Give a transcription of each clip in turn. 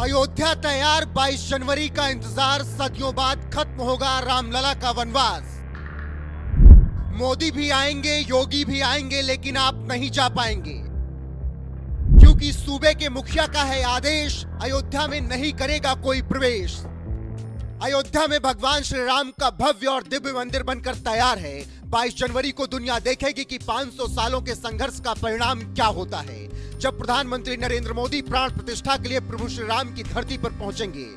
अयोध्या तैयार, 22 जनवरी का इंतजार, सदियों बाद खत्म होगा रामलला का वनवास। मोदी भी आएंगे, योगी भी आएंगे, लेकिन आप नहीं जा पाएंगे, क्योंकि सूबे के मुखिया का है आदेश, अयोध्या में नहीं करेगा कोई प्रवेश। अयोध्या में भगवान श्री राम का भव्य और दिव्य मंदिर बनकर तैयार है। 22 जनवरी को दुनिया देखेगी कि 500 सालों के संघर्ष का परिणाम क्या होता है, जब प्रधानमंत्री नरेंद्र मोदी प्राण प्रतिष्ठा के लिए प्रभु श्री राम की धरती पर पहुंचेंगे।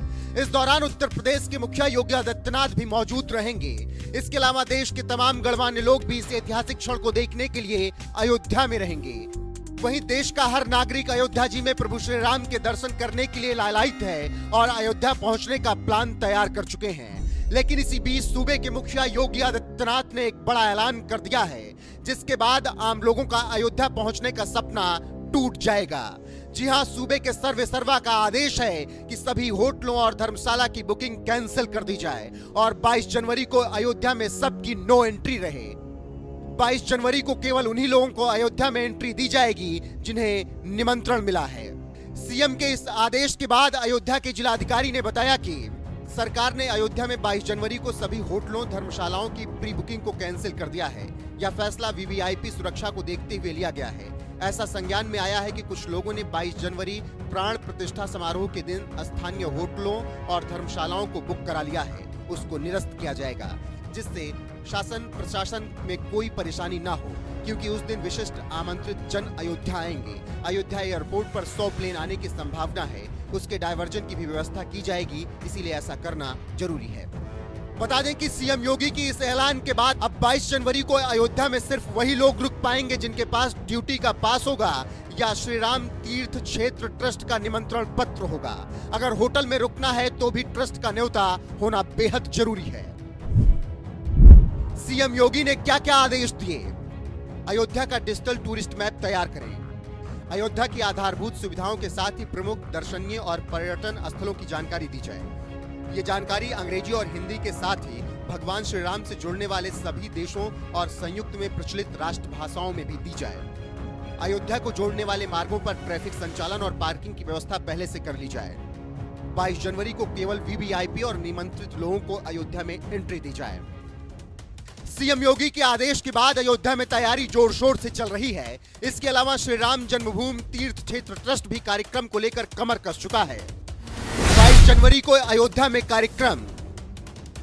इस दौरान उत्तर प्रदेश के मुखिया योगी आदित्यनाथ भी मौजूद रहेंगे। इसके अलावा देश के तमाम गणमान्य लोग भी इस ऐतिहासिक क्षण को देखने के लिए अयोध्या में रहेंगे। वहीं देश का हर नागरिक अयोध्या जी में प्रभु श्री राम के दर्शन करने के लिए लालायित है और अयोध्या पहुंचने का प्लान तैयार कर चुके हैं। लेकिन इसी बीच सूबे के मुखिया योगी आदित्यनाथ ने एक बड़ा ऐलान कर दिया है, जिसके बाद आम लोगों का अयोध्या पहुंचने का सपना टूट जाएगा। जी हां, सूबे के सर्वे सर्वा का आदेश है कि सभी होटलों और धर्मशाला की बुकिंग कैंसिल कर दी जाए और 22 जनवरी को अयोध्या में सबकी नो एंट्री रहे। 22 जनवरी को केवल उन्हीं लोगों को अयोध्या में एंट्री दी जाएगी जिन्हें निमंत्रण मिला है। सीएम के इस आदेश के बाद अयोध्या के जिलाधिकारी ने बताया कि सरकार ने अयोध्या में 22 जनवरी को सभी होटलों, धर्मशालाओं की प्री बुकिंग को कैंसिल कर दिया है। यह फैसला वीवीआईपी सुरक्षा को देखते हुए लिया गया है। ऐसा संज्ञान में आया है कि कुछ लोगों ने 22 जनवरी प्राण प्रतिष्ठा समारोह के दिन स्थानीय होटलों और धर्मशालाओं को बुक करा लिया है। उसको निरस्त किया जाएगा, जिससे शासन प्रशासन में कोई परेशानी ना हो, क्योंकि उस दिन विशिष्ट आमंत्रित जन अयोध्या आएंगे। अयोध्या एयरपोर्ट पर 100 प्लेन आने की संभावना है। उसके डायवर्जन की भी व्यवस्था की जाएगी, इसीलिए ऐसा करना जरूरी है। बता दें कि सीएम योगी की इस ऐलान के बाद अब 22 जनवरी को अयोध्या में सिर्फ वही लोग रुक पाएंगे जिनके पास ड्यूटी का पास होगा या श्री राम तीर्थ क्षेत्र ट्रस्ट का निमंत्रण पत्र होगा। अगर होटल में रुकना है तो भी ट्रस्ट का न्योता होना बेहद जरूरी है। सीएम योगी ने क्या क्या आदेश दिए? अयोध्या का डिजिटल टूरिस्ट मैप तैयार करें। अयोध्या की आधारभूत सुविधाओं के साथ ही प्रमुख दर्शनीय और पर्यटन स्थलों की जानकारी दी जाए। ये जानकारी अंग्रेजी और हिंदी के साथ ही भगवान श्री राम से जुड़ने वाले सभी देशों और संयुक्त में प्रचलित राष्ट्र भाषाओं में भी दी जाए। अयोध्या को जोड़ने वाले मार्गों पर ट्रैफिक संचालन और पार्किंग की व्यवस्था पहले से कर ली जाए। 22 जनवरी को केवल वीवीआईपी और निमंत्रित लोगों को अयोध्या में एंट्री दी जाए। सीएम योगी के आदेश के बाद अयोध्या में तैयारी जोर शोर से चल रही है। इसके अलावा श्री राम जन्मभूमि तीर्थ क्षेत्र ट्रस्ट भी कार्यक्रम को लेकर कमर कस चुका है। 22 जनवरी को अयोध्या में कार्यक्रम।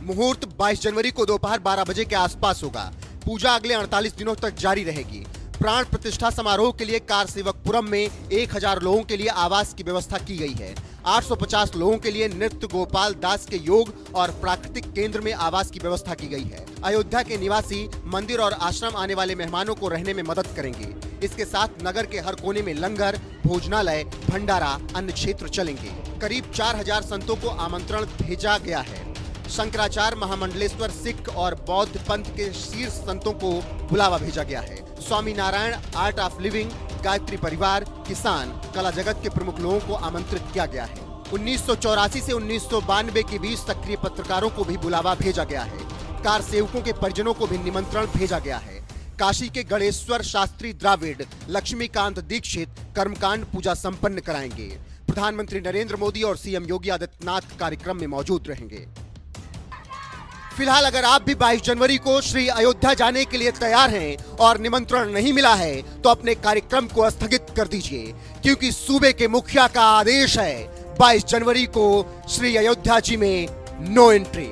मुहूर्त 22 जनवरी को दोपहर 12 बजे के आसपास होगा। पूजा अगले 48 दिनों तक जारी रहेगी। प्राण प्रतिष्ठा समारोह के लिए कारसेवकपुरम में 1000 लोगों के लिए आवास की व्यवस्था की गई है। 850 लोगों के लिए नृत्य गोपाल दास के योग और प्राकृतिक केंद्र में आवास की व्यवस्था की गई है। अयोध्या के निवासी मंदिर और आश्रम आने वाले मेहमानों को रहने में मदद करेंगे। इसके साथ नगर के हर कोने में लंगर, भोजनालय, भंडारा, अन्य क्षेत्र चलेंगे। करीब 4000 संतों को आमंत्रण भेजा गया है। शंकराचार्य, महामंडलेश्वर, सिख और बौद्ध पंथ के शीर्ष संतों को बुलावा भेजा गया है। Swami Narayan, art of living, Gayatri Parivar, किसान, कला जगत के प्रमुख लोगों को आमंत्रित किया गया है। 1984 से 1992 के बीच सक्रिय पत्रकारों को भी बुलावा भेजा गया है। कार सेवकों के परिजनों को भी निमंत्रण भेजा गया है। काशी के गणेश्वर शास्त्री द्राविड, लक्ष्मीकांत दीक्षित कर्मकांड पूजा संपन्न कराएंगे। प्रधानमंत्री नरेंद्र मोदी और सीएम योगी आदित्यनाथ कार्यक्रम में मौजूद रहेंगे। फिलहाल अगर आप भी 22 जनवरी को श्री अयोध्या जाने के लिए तैयार हैं और निमंत्रण नहीं मिला है तो अपने कार्यक्रम को स्थगित कर दीजिए, क्योंकि सूबे के मुखिया का आदेश है 22 जनवरी को श्री अयोध्या जी में नो एंट्री।